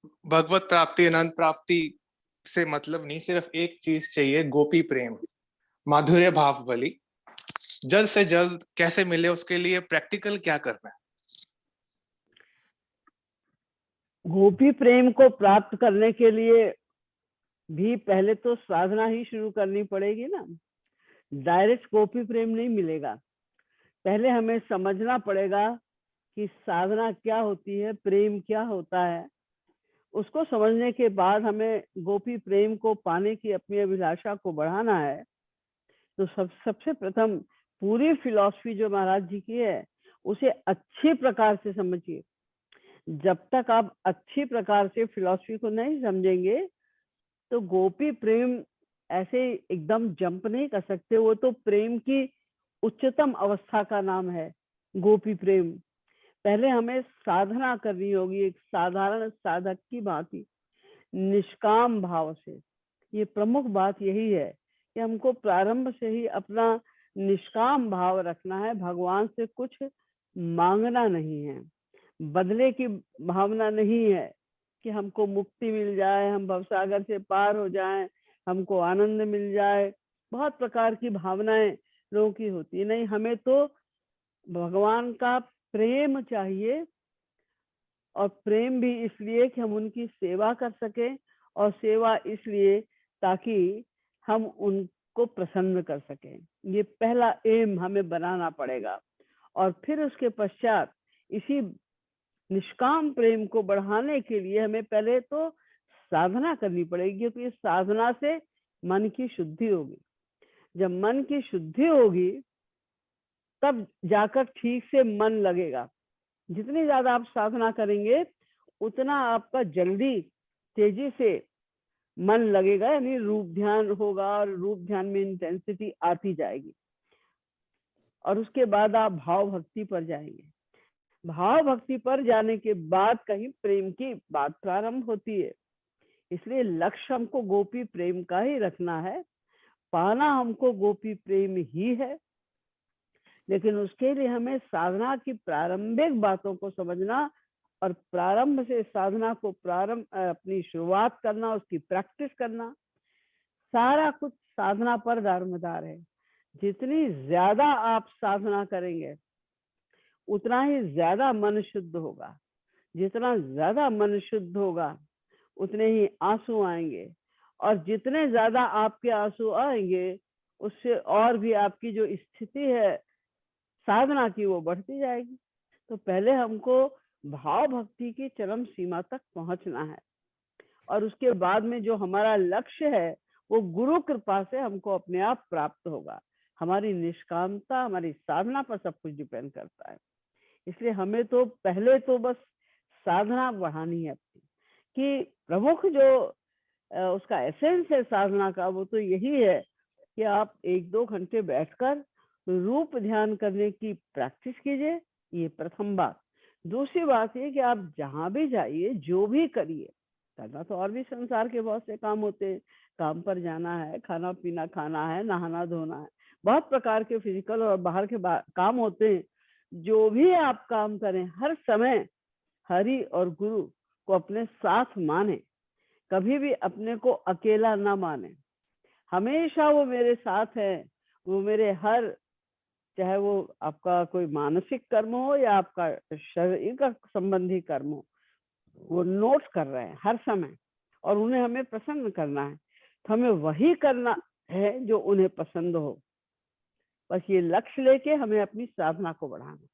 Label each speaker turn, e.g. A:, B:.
A: भगवत प्राप्ति, अनंत प्राप्ति से मतलब नहीं, सिर्फ एक चीज चाहिए, गोपी प्रेम, माधुर्य भाव बलि। जल्द से जल्द कैसे मिले, उसके लिए प्रैक्टिकल क्या करना है?
B: गोपी प्रेम को प्राप्त करने के लिए भी पहले तो साधना ही शुरू करनी पड़ेगी ना। डायरेक्ट गोपी प्रेम नहीं मिलेगा। पहले हमें समझना पड़ेगा कि साधना क्या होती है, प्रेम क्या होता है। उसको समझने के बाद हमें गोपी प्रेम को पाने की अपनी अभिलाषा को बढ़ाना है। तो सबसे प्रथम पूरी फिलॉसफी जो महाराज जी की है उसे अच्छी प्रकार से समझिए। जब तक आप अच्छी प्रकार से फिलॉसफी को नहीं समझेंगे तो गोपी प्रेम ऐसे एकदम जंप नहीं कर सकते। वो तो प्रेम की उच्चतम अवस्था का नाम है गोपी प्रेम। पहले हमें साधना करनी होगी एक साधारण साधक की भांति, निष्काम भाव से। ये प्रमुख बात यही है कि हमको प्रारंभ से ही अपना निष्काम भाव रखना है। भगवान से कुछ मांगना नहीं है, बदले की भावना नहीं है कि हमको मुक्ति मिल जाए, हम भवसागर से पार हो जाएं, हमको आनंद मिल जाए। बहुत प्रकार की भावनाएं लोगों की होती है। नहीं, हमें तो भगवान का प्रेम चाहिए। और प्रेम भी इसलिए कि हम उनकी सेवा कर सकें, और सेवा इसलिए ताकि हम उनको प्रसन्न कर सकें। ये पहला एम हमें बनाना पड़ेगा। और फिर उसके पश्चात इसी निष्काम प्रेम को बढ़ाने के लिए हमें पहले तो साधना करनी पड़ेगी, क्योंकि इस साधना से मन की शुद्धि होगी। जब मन की शुद्धि होगी तब जाकर ठीक से मन लगेगा। जितनी ज्यादा आप साधना करेंगे उतना आपका जल्दी तेजी से मन लगेगा, यानी रूप ध्यान होगा और रूप ध्यान में इंटेंसिटी आती जाएगी। और उसके बाद आप भाव भक्ति पर जाएंगे। भाव भक्ति पर जाने के बाद कहीं प्रेम की बात प्रारंभ होती है। इसलिए लक्ष्य हमको गोपी प्रेम का ही रखना है। पाना हमको गोपी प्रेम ही है, लेकिन उसके लिए हमें साधना की प्रारंभिक बातों को समझना और प्रारंभ से साधना को अपनी शुरुआत करना, उसकी प्रैक्टिस करना, सारा कुछ साधना पर दारोमदार है। जितनी ज्यादा आप साधना करेंगे उतना ही ज्यादा मन शुद्ध होगा। जितना ज्यादा मन शुद्ध होगा उतने ही आंसू आएंगे, और जितने ज्यादा आपके आंसू आएंगे उससे और भी आपकी जो स्थिति है साधना की वो बढ़ती जाएगी। तो पहले हमको भाव भक्ति की चरम सीमा तक पहुंचना है, और उसके बाद में जो हमारा लक्ष्य है वो गुरु कृपा से हमको अपने आप प्राप्त होगा। हमारी निष्कामता, हमारी साधना पर सब कुछ डिपेंड करता है। इसलिए हमें तो पहले तो बस साधना बढ़ानी है अपनी, कि प्रमुख जो उसका एसेंस है साधना का, वो तो यही है कि आप 1-2 घंटे बैठकर रूप ध्यान करने की प्रैक्टिस कीजिए। ये प्रथम बात। दूसरी बात ये कि आप जहां भी जाइए, जो भी करिए, करना तो और भी संसार के बहुत से काम होते हैं। काम पर जाना है, खाना पीना खाना है, नहाना धोना है, बहुत प्रकार के फिजिकल और बाहर के काम होते हैं। जो भी आप काम करें, हर समय हरि और गुरु को अपने साथ माने। कभी भी अपने को अकेला ना माने। हमेशा वो मेरे साथ है। वो मेरे हर, चाहे वो आपका कोई मानसिक कर्म हो या आपका शरीर का संबंधी कर्म हो, वो नोट कर रहे हैं हर समय, और उन्हें हमें प्रसन्न करना है। तो हमें वही करना है जो उन्हें पसंद हो। बस ये लक्ष्य लेके हमें अपनी साधना को बढ़ाना।